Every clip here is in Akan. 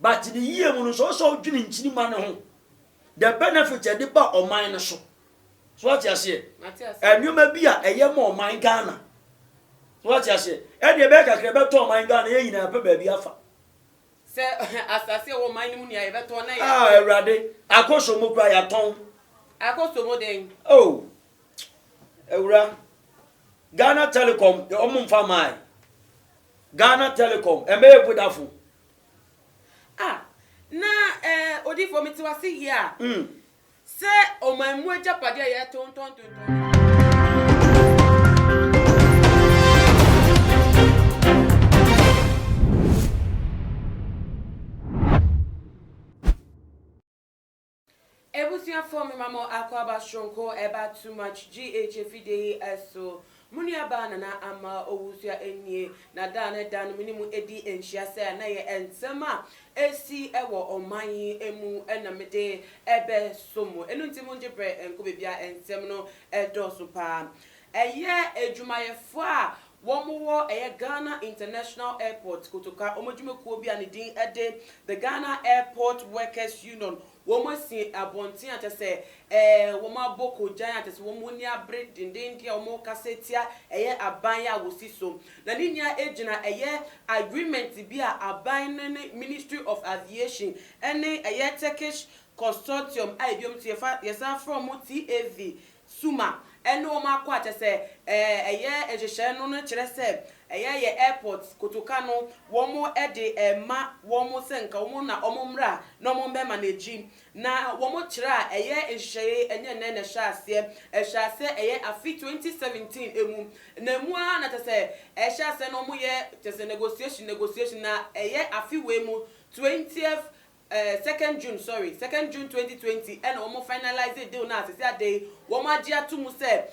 but the year mun so dwini nchini ma ne ho the benefit e de ba oman ne so what you say enwuma bi a eye ma oman Ghana what you say e de be kakre be to oman Ghana ye nyina pe ba bi afa se asase wo man mu nia ye be to na ya ewrade akoso mo kra ya ton akoso mo den oh ewra Ghana Telecom e omo mfa mai Ghana Telecom e me Vodafone na odi for me ti wa see here se o man mu ajapade ye ton ebusia for me mama akwaba shonko eba too much GHFD eso muni abana na ama owusia enye na dan minimu edi enhia se na ye ensema esi ewo oman emu enamede ebe somo enu ntimu njebre enko bebia ensem no edoso pa eye edwumayefo a womo Ghana International Airport kotoka omodwumekuo bi anedin ede the Ghana Airport Workers Union womo si abontin atese womo aboko jan atese womo ni abre dindin dia womo kasetia aban ya wosiso na ninya ejina agreement bi a aban ne Ministry of Aviation ene Turkish consortium ibiom tiefa yesa from TAV Suma eno ma kwa atese ejehye no no kire se ye airport kotoka no womo ede ma womo senka womo na omomra na omombe manage na womo kire a ejehye enye na hyase afi 2017 emu na mu a na tese hyase no mo ye tese negotiation na afi we mu 20th 2nd June 2020 and omo finalize the deal na say day wo ma gia to mu say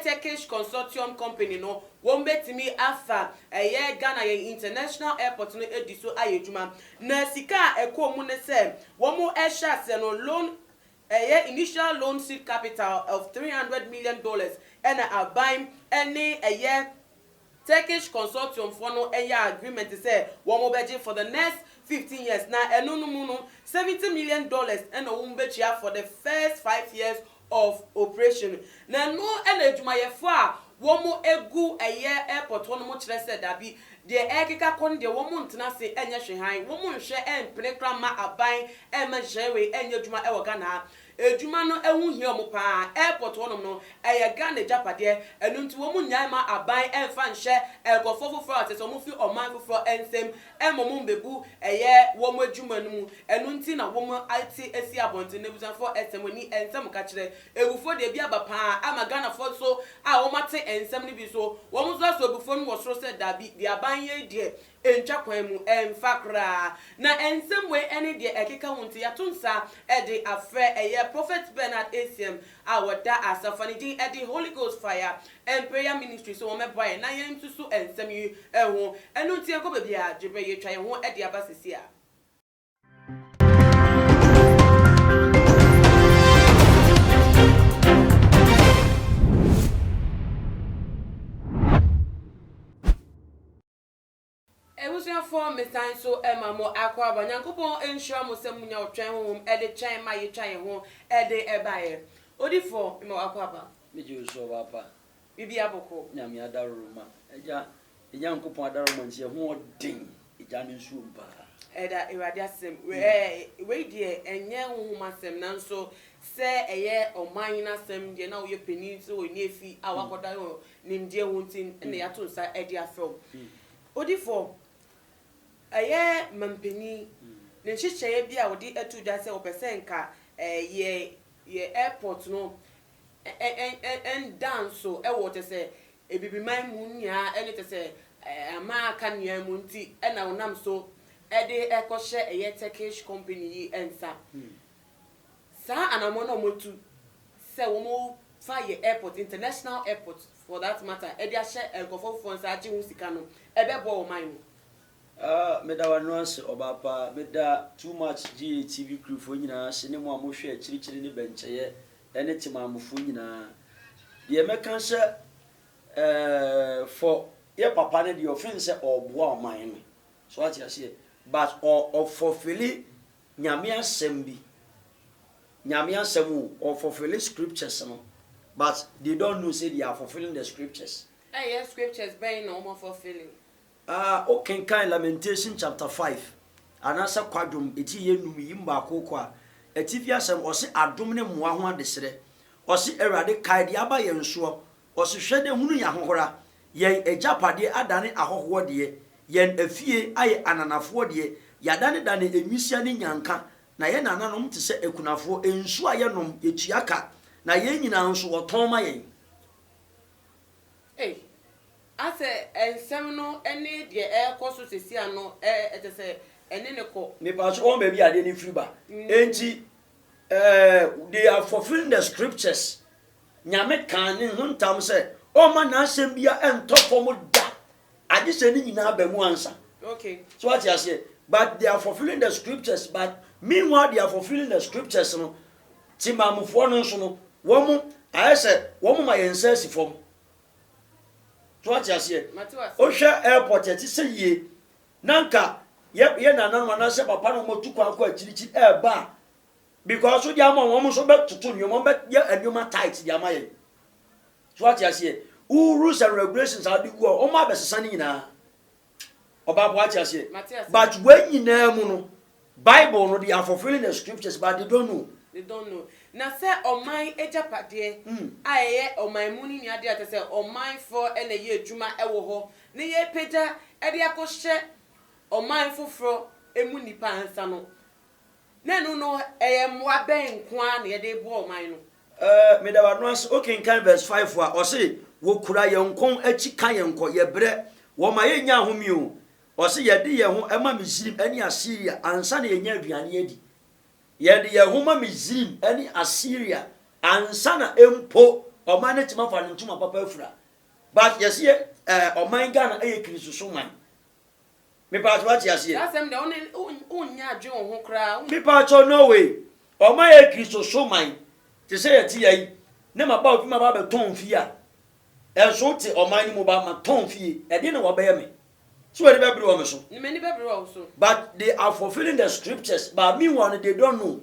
Turkish consortium company no wo betimi afa Ghana International Airport no ediso ayedwuma na sika ekomu ne say wo mo ehya se no loan initial loan seed capital of $300 million and aban any Turkish consortium for no agreement to say one more budget for the next 15 years. Now, $70 million and a wombechia for the first 5 years of operation. Now, no energy my far. One more egu airport one more said that be the ekika kon de woman to not say enya shehan, woman share and penekra ma abai and majewe and your juma Ghana. Ejuma no ehun hia mo pa airport wonom no Ghana japade enu nti wo mu nyan ma aban emfa nhye ekofofofo atese mo fi oman fofo ensem emomum bebu wo mo ejuma no mu enu nti na wo mo ati esi abonte nebusan for esemoni ensem ka kire ewufo de bia ba pa ama Ghana for so a wo mate ensem ni bi so wo mo so ebufo no wo soro se da bi de aban ye de encha kwan mu emfakra na ensem we ene de ekeka hunti yatunsa ede afre Prophet Bernard ACM awada asafani din edi Holy Ghost fire and prayer ministry so me boy na yen tusu ensem yi eho enu ntie ko bebia jebe ye twa ye ho edi abasisi a ebusia for me sign so ema mo akwa ba nyankopon ensure mo sem nya otwen ho ede twen ma ye twan ho ede ebaye odi for me akwa ba meji so papa bibi aboko nyame adaroma eja nyankopon adaroma ntie ho odin eja ne nsu ba eda ewade asem we die enye ho masem nanso se oman na asem die na wo ye penin so oni efi awakoda ho nimdie ho ntin na ya to nsa ede afro odi for mampeni ne chicheye bia wodi etu da se opesenka ye airport no en danso wo te se ebibiman mu nya ene te se ama aka nya mu nti na wonam so ede ekohye Turkish company yi ensa sa anamo no motu se wo mo fa ye airport international airport for that matter ede ahye ekofofo nsa agi hu sika no ebebo o man mu meda wanonse obapa meda too much GTV crew fo nyina se ne mo amohwe akirikiri ne bencheye ene timamfo nyina de meka se for ye papa ne de ofin se oboa oman no so ati ase but or fulfill nyame asem bi nyame asem or fulfill scriptures no but they don't know say they are fulfilling the scriptures. Yes, scriptures being no more fulfilling. Okay, kind Lamentation chapter 5 anasa kwadum eti yenum yimba akoko eti fi asem o se adom ne moa ho adesere o se awurade kai de aba ye nso o se hwede hunu ya hohora yen ejapade adane ahoho de yen afie aye ananafo de yadane dane enwisia ne nyanka na ye nananom te se ekunafo ensu aye nom etuaka na ye nyina nso woton ma yen. Ase ensem no ene de ekoso sesi ano etese ene ne ko me pa so on be bi ade ni friba enti they are fulfilling the scriptures nyame kan ne huntam se o ma na asem bia entofo da ade se ni nyina ba mu ansa. Okay, so what you say, but they are fulfilling the scriptures but meanwhile they are fulfilling the scriptures no timamfo no so no wo mu ayese wo mu ma yensa sifom. So what you say? Osha airport eti se ye nanka ye nana no na se papa no motu kwa kwa chirichi ba because so dia mo won so be tutu nyom be ye anyoma tight dia maye. So what you say? Who rules and regulations are the go o ma be sesa ni nyina oba what you say? But when nyina mu no Bible no they are fulfilling the scriptures but they don't know. They don't know. Na se oman ejapade aye oman muni ni ade ate se oman for ene ye adwuma ewo ho ne ye peda e de akohye oman foforo emu nipa ansa no na no no moa ben nkoa na ye de bo oman no me da wa no as okay kan verse 5 wa o se wo kura ye nkon achi kan ye nko ye bre wo ma ye nya homi o o se ye de ye ho ema Misrim ani Assyria ansa na ye nya aduane adi ye de Yehoma Misrim ani Assyria ansana empo omane tima fa ntuma papa afura but yes ye oman Ghana eye Kristo man me pa to what yes ye asem de onya adwe ho kra me pa to no way oman ye Kristo man te say ye ti yi ne ma ba ofi ma ba beton fi a enso te oman ni mo ba ma ton fi e de ne wo ba ye me so we be bre wo me so ni me ni be bre wo so but they are fulfilling the scriptures but meanwhile they don't know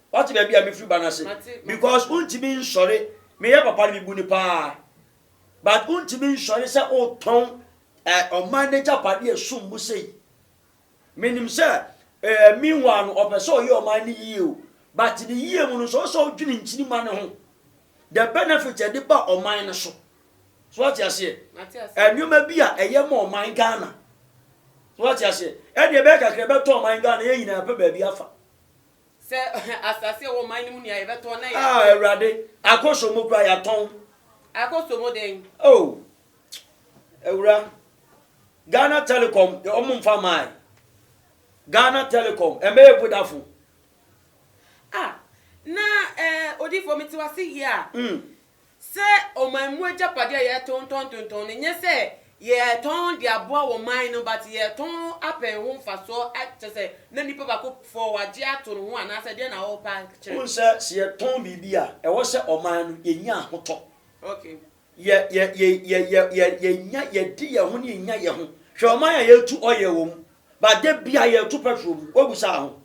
what be am free banase because untimi nsore me ye papa mi bu ni pa but untimi nsore se o ton o manager pade esum bu sei menim se meanwhile no opese o ye o man ni yi o but the year mu no so dwini nchini ma ne ho the benefit e de ba o man ne so what you say enuma bi a eye mo man Ghana what you say e de be kakre be to man Ghana ye nyina pe ba bi afa se asase wo man ni mu ni aye be to na ya Ewurade akoso mo kura ya ton akoso mo den ewura Ghana Telecom o mo mfa mai Ghana Telecom e me Vodafone na odi for me ti wase ye a se o man mu ajapade ye ton nye se ye ton dia boa wo man no but ye ton apen ho faso atse na nipa ba ko forward ato no ho ana se de na wo pa kire se ye ton bibia e wo se o man no ye nya hoto okay ye nya ye di ye ho ne nya ye ho hwe o man ya ye tu oye wo mu ba de bia ye tu petrol mu obusa ho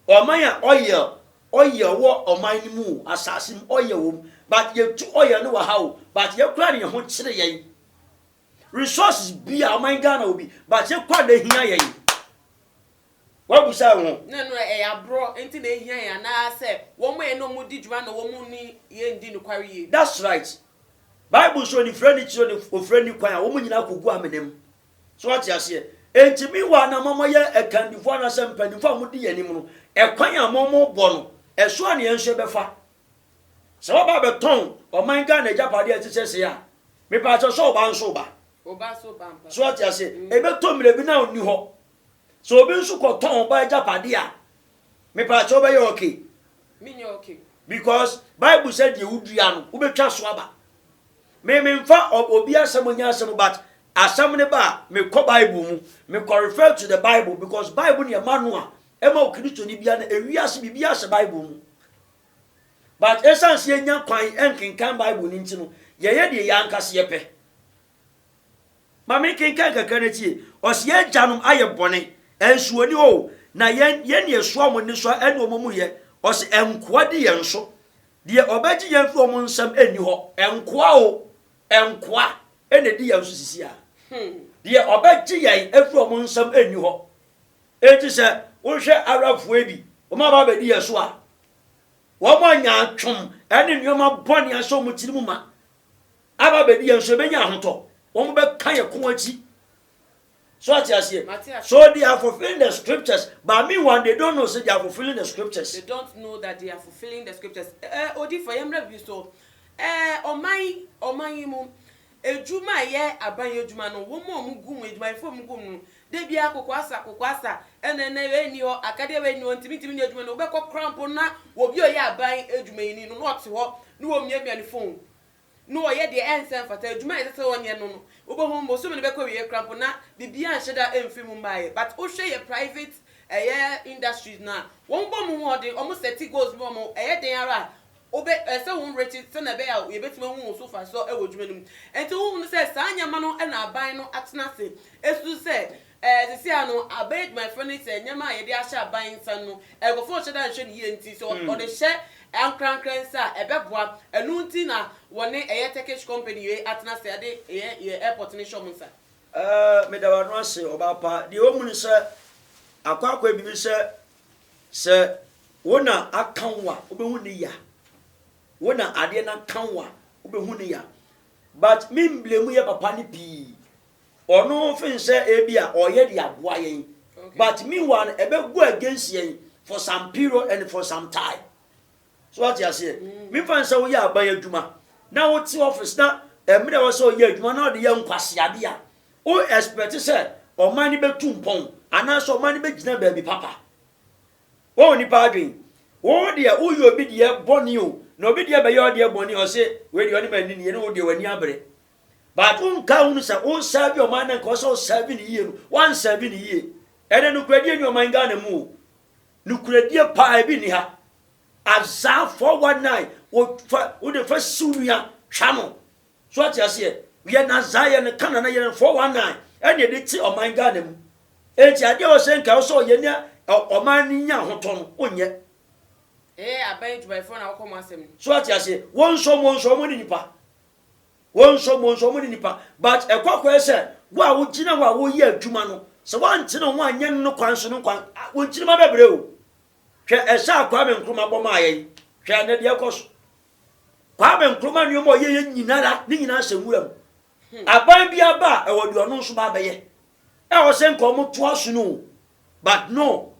o man ya oye wo o man ni mu assassin oye wo but ye tu oye no wa hawo but ye kura ne ho kire ye resources be a man Ghana will be but ye kwa de hia ye wa busa ho no ya bro enti na hia ya na se wo mo e no mu di djuma no wo mu ni ye ndi no kware ye. That's right. Bible show ni friend ni friend ni kwan wo mu nyina kogu amenem so what you say enti mi wa na mama ye ekandifo na se mpanifo mu di yanim no e kwan a momo bo no e so na ye nso befa se wo ba beton o man Ghana japade a tise se ya me pa so ba nso ba oba so bampa so what you say e be to mire bi na oni ho so obi nso ko ton ba japade a me pa cho be ye okay me nye okay because Bible said ye wudua no wo betwa so aba me mfa obi asem nya asem but asem ne ba me ko Bible mu me ko refer to the Bible because Bible ne manual e ma okristo ni bia na ewiase bibia se Bible mu but essence ye nya kwan enkenkan Bible ni ntino ye ye de ya nkase ye pe ma me kenkan kakana tie os ye janum aye bone ensuoni o na yen ye so mo ni so ene omomu ye os enkoa de yen so de obaji yen fro mo nsam eni ho enkoa o enkoa ene di yen so sisi a de obaji yen afro mo nsam eni ho eti se wo hwe arafo ebi o ma ba be di yeso a wo mo nya twom ene nyoma bone aso mo tiri mu ma aba be di yeso be nya ahoto wo mo be kan ye ko achi. So what you say? So they are fulfilling the scriptures, but meanwhile they don't know say they are fulfilling the scriptures. They don't know that they are fulfilling the scriptures. Odi for yemre bi so. Oman mu ejuma ye aban ejuma no wo mo gum ejuma ifo mu gum no. De bia kokwasa enene we ni ho akade we ni ho ntimi ni ejuma no be ko cramp na wo bi oye aban ejuma ni no not ho no wo miamia ni phone. No ye de ensen fata ejuma ise se wonye no obohum mo so me be ko wie cramp na bibia nheda emfi mu mbae but o hwe ye private industries na won bom ho de omo seti goals mo den ara obe se won rate se na be ya ye betime hu so fa so e wodwuma nim enti hu se saanyama no na aban no atena se esu se sisi ano abed my friend say nyama ye de ahya aban nsa no go fo hweda nhwe ni ye nti so o de hye ankrankransa ebeboa enu nti na woni Turkish company we atena se ade ye airport ni show munsa me da wa no ase obapa de o muni se akwa bibi se wona akanwa obehu ni ya wona ade na kanwa obehu ni ya but me blame ye papa ni pi ono fin se ebia oye de aboa yen but meanwhile ebe go against yen for some period and for some time. So what you say? Me fan say we aban adwuma na wo ti office na me da wo say oye adwuma na de ye nkwasiade a o expect say o man ni betu mpon ana so man ni be gina ba bi papa wo ni pa adwen wo de o yo bi de boni o na obi de be yo de boni o say we de oni mani ni no de wani abre but un ka unu say o serve o man na ko so serve ni ye no one serve ni ye ene no kradi ni o man ga na mu no kradi pa e bi ni ha Aza 419 wo de fa sunuya twamo so ati ase we na Zaya ne kana na ye 419 ene de ti o man ga na mu enti ade o se nka so ye ne o man ni nya hoto no onye aban jubai fo na wo komo asem so ati ase won so mo ni nipa won so mo ni nipa but ekwakwa ese wo a wo gina wo ye adwuma no se wan ti no ho anya no kwan so no kwan wo gina ma bebre o hwe esa kwa me nkruma boma aye hwe na de ekoso kwa me nkruma ni mo ye nyinara ni nyina asewuram aban bia ba e wodi ono nso ba beye e wo se nko mo to asu no but no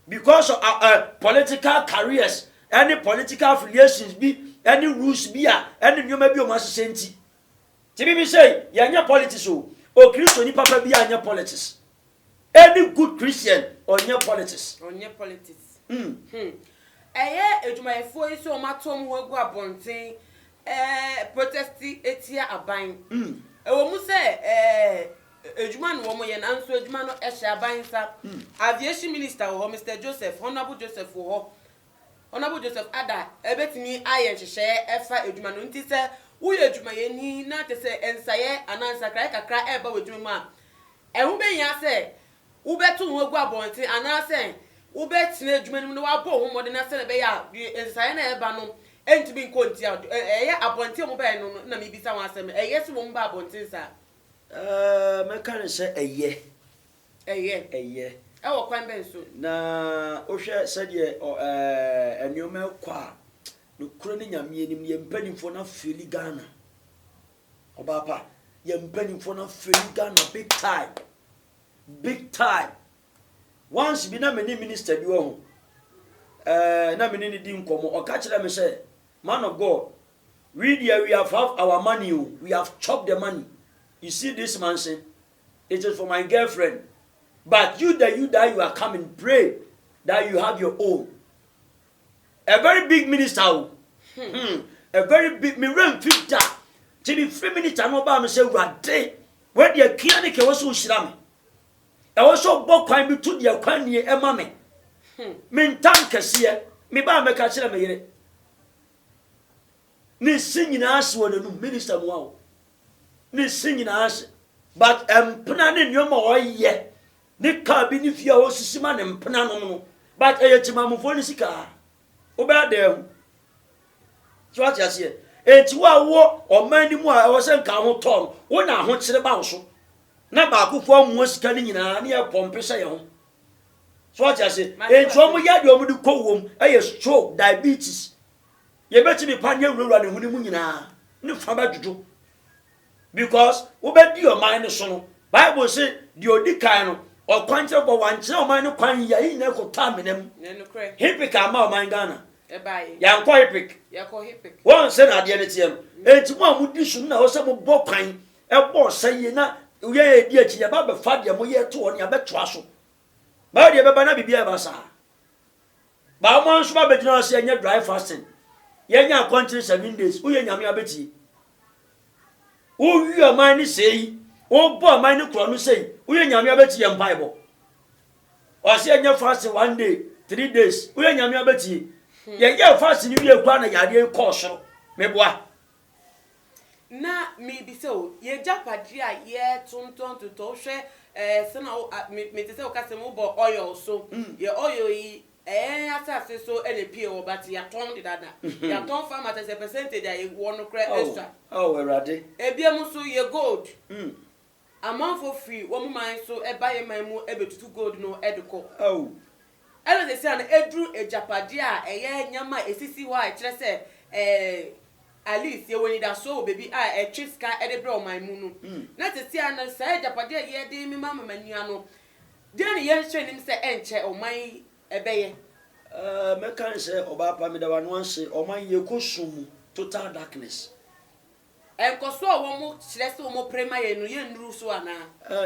because of political careers any political affiliations be any rules be any nyoma bi o ma senti ti bi say ya nya politics o Christian ni papa bi anya politics any good Christian or nya politics ejumayefo isi o matom ho egu abonten protesti etia aban ewo mu se ejuma no wo mo ye na nso ejuma no ehye aban sa aviation minister wo Mr Joseph Honorable Joseph ada ebetimi aye hwehwe efa ejuma no nti se wo ye ejuma ye ni na te se ensaye anansa kakra eba wejuma ma ehu be ya se wo betu ho egu abonten anansa ubetina adwumanim no wabo ho mode na se na be ya ensaye na eba no entimi nkonti eye abonti mo be no na me bisa wan asem eye se mo mba abonti sa me kan se eye e wo kwan ben so na o hwe se de enioma kwa no kuro ni nyame enim ye mpanimfo na feli Ghana obapa ye mpanimfo na feli Ghana big time once bi na many minister bi wo na many ni di nkomo o ka kire me say man of God we have our money we have chopped the money you see this man say it is for my girlfriend but you that you are coming pray that you have your own a very big minister a very big me rent 50 to be 3 minutes no ba me say rade where the kiane ke wo so shira me e wo so bo kwan bi to de kwan nie e ma me me ntam kase me ba me ka kire me yire ni sinyina ase wo nanu minister mo awo ni sinyina ase but empena ne nyoma oye ne ka bi ne fia o sisima ne empena no but eyetimamfo ne sika oba dem so what you say enti wa wo oman ni mu a wo se nka ho ton wo na ho kire ba wo so na ba akufo mu sika ne nyina ne e pompe se ye ho so what you say enti o mu ya de o mu de kowom eye stroke diabetes ye beti mi panye wura ne huni mu nyina ne fa ba dudu because wo be di oman ne so no bible say di odi kan no o kwanje bo wanche oman ne kwan ya yi na ko ta menem hipika ma oman Ghana ya nko hipik won se na de ne tiem enti mo amudi su na wo se mo bo kwan e bo saye na ye edi achi ya ba be fa de mo ye to on ya be to aso ba de be ba na bibia ba sa ba mo nso ba be gina se nya dry fasting ye nya country 7 days wo ye nyame abeti wo wi aman ni sei wo bo aman ni kro no sei wo ye nyame abeti ye Bible o se nya fasting 1 day 3 days wo ye nyame abeti ye fast ni wie kwa na yade ko so meboa na mi bi so ye japadi a ye tonton to hwe se na me te se o ka se mo bo oil so ye oil yi asase so LP o but ya ton de dada ya ton farm at a percentage ya wo no kra extra erade ebiam so ye gold amount for free wo mo man so e ba ye man mu e betutu gold no ediko elo de say an edru ejapade a eye nyama esisi wa kire se at least ye woni da so baby a chiska e de bro man mu no na te say an say ejapade ye de mi mama manua no de ne ye hwe nim se enche o man ebeye mekan se oba pa me da wan wan se o man ye kosum total darkness enkoso wo mu kire se wo mo prema ye no ye nduru so ana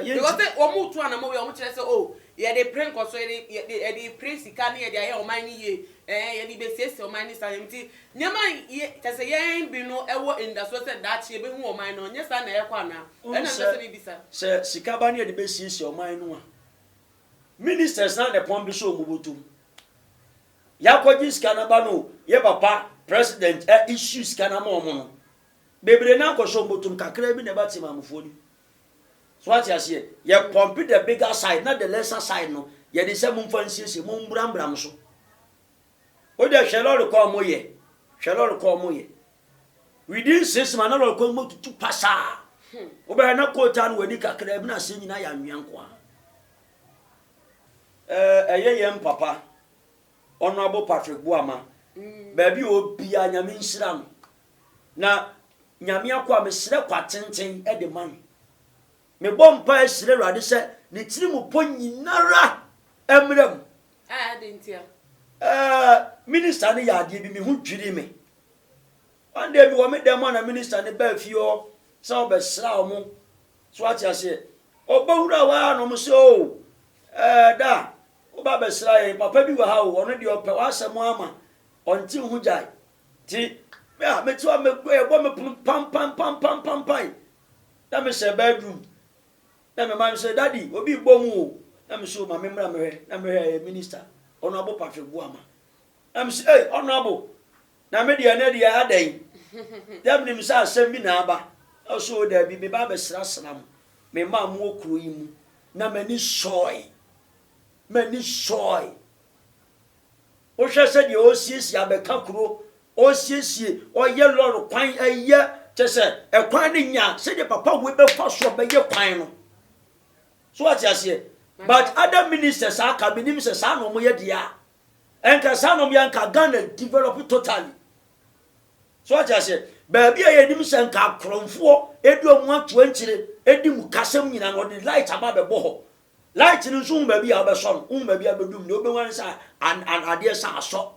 because wo mu tu ana mo we wo kire se o ye de pray enkoso ye de pray sika ne ye de aye o man ni ye ye di be sese o man ni salemti nyama ye tese ye bi no ewo indaso se that ye be hu o man no nye sa na ye kwa na na se bi bisa se sika ba ne de be sese o man no a ministers na de pon bi so mu botum yakoji sika na ba no ye papa president issue sika na mo no bebre na ko so botum kakra bi ne ba ti mamfo ni so what you say ye pomp the bigger side not the lesser side no ye de se mumfa nsiesie mum brambram so o de hwelor ko mo ye within 6 months na lo ko mo tutu pasa o be na ko ta no wadi kakra bi na se nyina ya nwan ko eyeyem papa honorable Patrick Buama baby obia nyame nsira no na nyame akwa mesire kwa tenten e de man me bompa esire rade se ne tiri mu ponyinara emrem dentia minister ne yade bi me hu dwiri me one day bi wo me dem na minister ne ba fio so be sra omo so atiase obawura wa no mo so da oba be sra ye papa bi wa ha wo no de ope wa asem ama onti hu jai ti ya me tu me bo me pam da me se bedroom na me man say daddy obi gbo mu o na me so ma me mra me na me minister honorable Patrick Buama na me say hey honorable na me dia na dia adan dem ni me say asem bi na aba so da bi me ba be sra sram me ma mu okuro yi mu na mani soy o hwese de o siesie abeka kuro o siesie o ye loro kwan eye tese e kwan ni nya se de papa we be fa so be ye kwan no so what you say but other ministers are cabinet se sa no mo ye dia enka sa no ya nka Ghana develop totally so what you say baby ye nim se nka kronfo edu omu ato anchire edi mu kasem nyina no de light aba be bo ho light ni so baby a be so no baby a be dum ni obe wan sa an ade sa so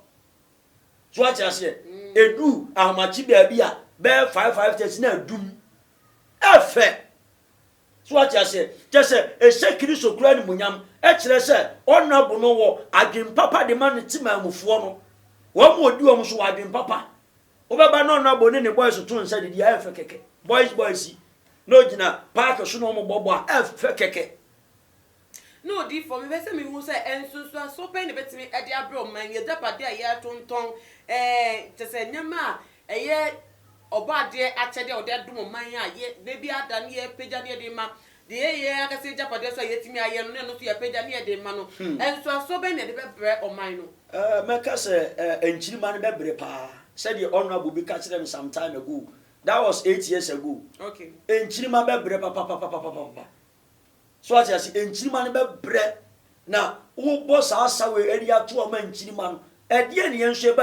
so what you say edu ahmachi baby a be 5 na dum efe so what you say just e sekiri so kura ni munyam e kire se onabo no wo adwen papa de man ti mamufo no wo mo odi wo so adwen papa obeba no onabo ne boys to nsa de dia efe keke boys no gina park so no mo bobo a efe keke no di for me be say me hu say ensusu so pen ne betimi e de abro man ye dapade a ye tonton tese nyama ye oba de achede ode dum man a ye de bi ada ne ye peja ne de ma the year I say Japanese so yet me I am no to your page and the mano and so ben the bread or mine Meka say enchiri man be bre pa said the honorable be catch them some time ago. That was 8 years ago. okay Enchiri man be bre papa so as enchiri man be bre na wo boss asa we area to o man enchiri man e de ne yenhwe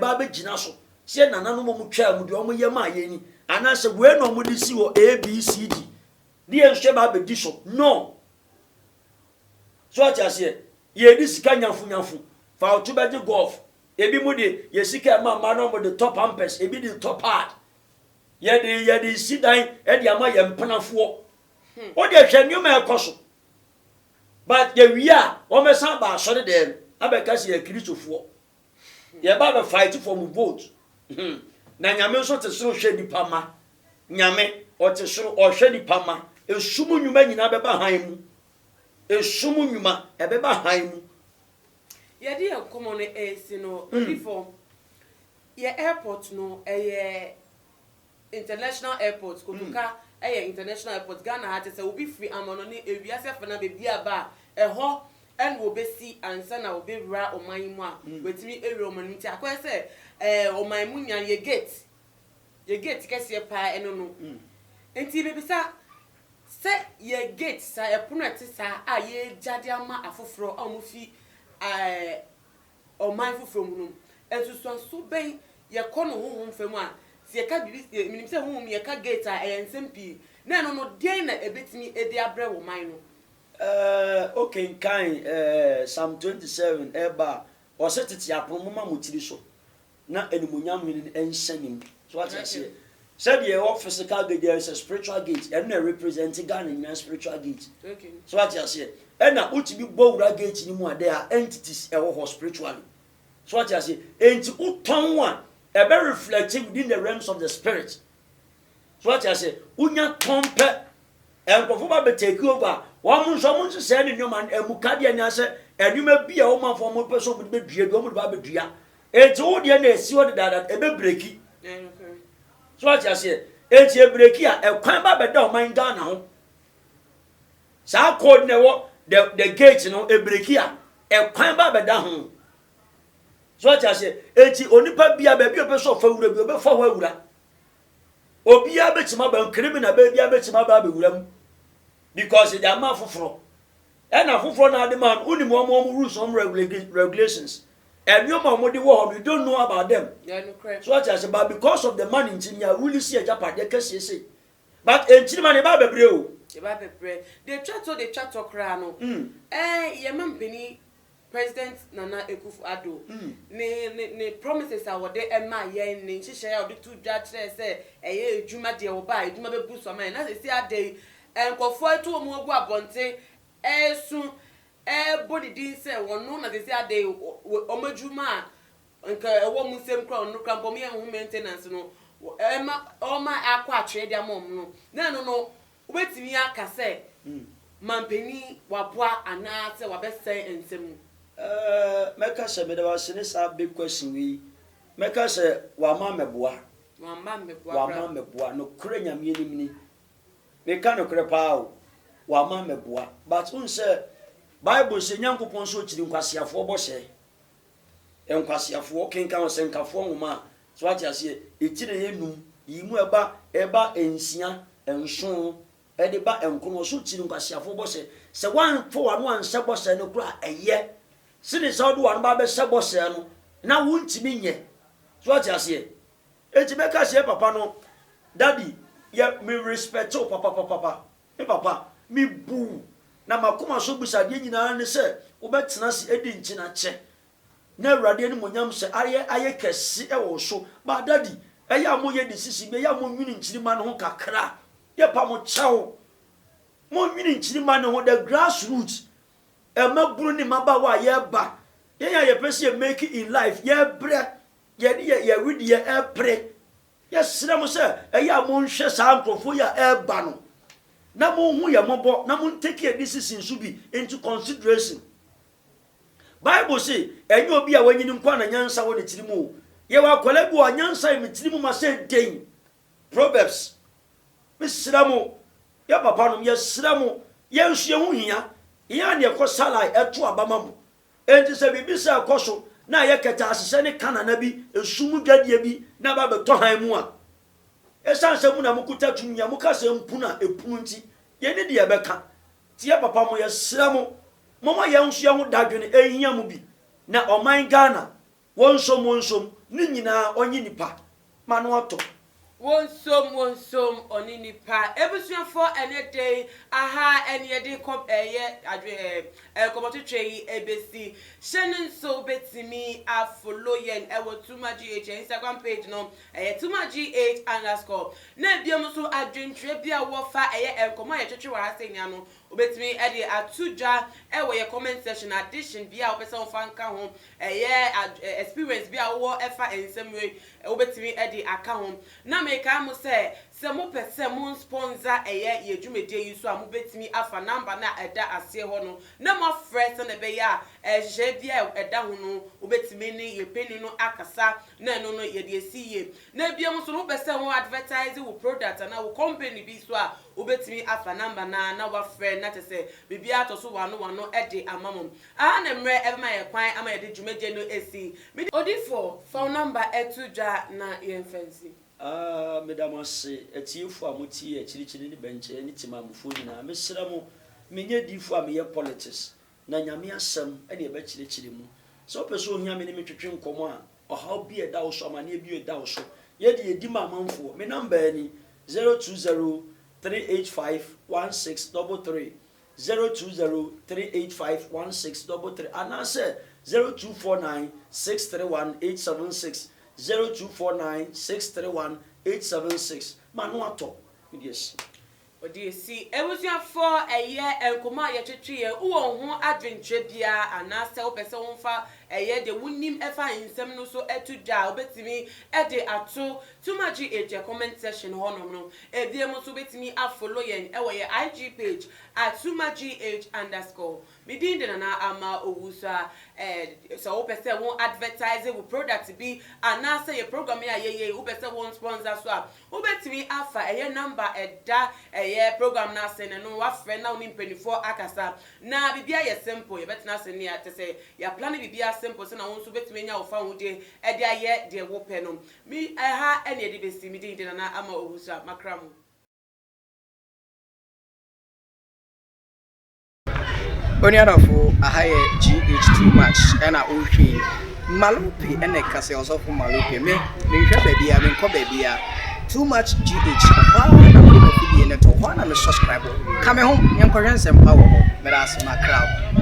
ba be gina so se nananom mu twa mu de o mo yema ayeni ana se we no mu de si wo abcd de yenhwe ba be di so no so as ye di sika nyanfu fa otu be di golf ebi mu de ye sika ma no mo de top ampers ebi di top hard ye di sidan e di ama ye mpanafo o de hwe nyuma ekoso but ye wi a o me san ba so de dem abeka se ye kristofo ye ba be fight for mu vote na nyame so te soro hwe nipa ma nyame o te soro o hwe nipa ma esumu nyuma nyina be ba han mu esumu nyuma e be ba han mu ye di enkomo no no before ye airport no international airport koduka international airport Ghana had to say will be free amono ni ewiase fa na be bia ba ho en wo be si ansa na wo be ra oman mu a wetimi ewe oman nti akwa se oman mu nya ye gate kese pa eno no enti be bisa se ye gate sa e puno eti sa a ye jade ama afoforo amu fi oman foforo mu no enso so ben ye kono honhom fam a se ka bibi minim se honhom ye ka gate a ensempi na no no den na ebetimi edi abre wo man no okay kind Psalm 27 eba o se tete apomo ma mutiri so na enumunyam ni enhyanim so what I say said the physical gate there is a spiritual gate and representing Ghana in spiritual gate okay so what I say and na utibi bowura gate ni mu ade are entities e spiritually so what I say enti uton one e be reflecting within the realms of the spirit so what I say unya tompe and before be take over one mun so say ni nyoma emuka de ni ase enuma bia wo man for mo person mo be dua do mo ba be dua enti wo de na esi wo de that e be breaki okay so what I say enti e breaki a e kwan ba be da o man Ghana ho sa code ne wo the gate no e breaki a e kwan ba be da ho so what I say enti onipa bia ba bi o be so fa wura bi o be fa wura obi a be tima ba criminal ba bia be tima ba be wura mu because they are man foforo and na foforo na the man uni mo rules some regulations and you mo dey wo you don't know about them yeah no correct so what I say but because of the man in Tinia really see a japa de kese say but enchiri man e ba bebre o e ba bebre they chat to kra no ye mampeni President Nana Akufo-Addo ne promises a wode ema ye ne nhihye ya wode tu dwa kire se eye edwuma de wo ba edwuma be bu so man na se si ade enkofo etu omu ogu abonte esu body din se wono na se si ade omadwuma nka ewo mu sem kra onu kra mpom ye hu maintenance no oma akwa atwe de amom no na no obetimi aka se mampeni waboa ana se wabese ensem meka se me da was ne sa big question we meka se wa ma meboa no kure nyame ni meka no kure pa wa ma meboa but un se Bible se nyankopon so chiri nkwasiafo bo se enkwasiafo kenka se nkafo nwoma so ati ase etire yenum yimu eba ensia enson ede ba enkono so chiri nkwasiafo bo se wan fo wanu anse bo se no kura eye sini sa do wan ba be se bo se no na wuntimi nye so ati ase eti meka se papa no daddy ya me respect o papa me bu na makoma so busade nyina ne se obetena se edi nchina che na awurade ni monyam se aye kese e wo so ba daddy eya mo ye disisi be ya mo nwini nchirima ne ho kakra ye pa mo chawo mo nwini nchirima ne ho the grassroots e maburu ni mabawa ye ba ye ya ye pese make in life ye bre ye read ye e pre ye sira mo se eya mo nhwe sa ankrofo ya e ba no na mo hu ye mobo na mo take a decision so be into consideration. Bible say enye obi a wanyini nkwa na nyansa wo ne tirimu ye wa kola bi wa nyansa mi tirimu ma say den Proverbs misira mo ya papa no yɛsrɛ mo yɛnhye ho hia yɛn ne ɛkɔ salai ɛto abama mo enti sɛ bibi sɛ ɛkɔ so na yɛ kɛta asesɛ ne kanana bi esum dwadie bi na ba bɛtɔ han mu a ɛsan sɛ mu na mokuta tumia moka sɛ mpuna epunu nti yɛne de yɛbɛka tie papa mo yɛsrɛ mo mama yɛnhye ho dadwene ehia mo bi na ɔman Ghana wonsom ne nyinaa onyi nipa ma no ato wonsom oni nipa ebusuafo ene dey aha ene de kom komototwe ebesi shenen so betimi afolo yen ewo Tuma GH Instagram page no Tuma GH _ na biom so adwentwe bia wo fa enkomo ye twetwe wa asenya no obetimi ede atudwa ewo ye comment section addition bia opese on fa nka ho experience bia wo efa ensemwe obetimi ede aka ho na meka mo se mo pese mo sponsor ye dwumede yi so a mo betimi afa number na eda ase ho no na mo fresh na be ya je bia eda ho no obetimi ni ye peni no akasa na no ye de esiye na bia mo so mo pese mo advertise wo product na wo company bi so a obetimi afa number na wa friend na te se bibia to so wano ede amamom na mre ebe ma ye kwan ama ye de dwumede no esi odifo phone number etudwa na ye fancy Madam say etifu amuti echirichiri ni benche ni timamufu nyina mesra mo menye difu ameye politics na nyame asem ene ebe chirichiri mu so peso ohia me ni metwetwe nkomo a ohaw bi eda wo so amane bi eda wo so ye de yedi mamanfo me number ni 020-385-1633 020-385-1633 anase 0249-631-876 0249-631-876 manuato yes Odisi ebusuafo enkomo ye twetwe wo ho adwentre bia anase wo pese wo mfa de wonim efa nsem no so etudwa obetimi de ato Tuma GH comment section ho no ebiem so betimi afollow yen ewo ye IG page @Tuma GH _ midin de na ama owusa so wo pese wo advertise wo product bi anase ye program ya ye wo pese wo sponsor so a obetimi afa number eda program na se no wa friend na oni mpanifo akasa na bibia ye simple ye betina se ne ate se ya plan bibia simple se na won so betime nya wo fa wo de aye de wo pe no mi ha ene de besi mi de na ama ohusa makram Oniadafo ahaye GH too much ena ohwe Malupi ene kase osofu Malupi me nhwe bebia me nko bebia Too much GH na mo video ne to ho na me subscribe ka me ho nyenko hwensem pa wo ho me da se makram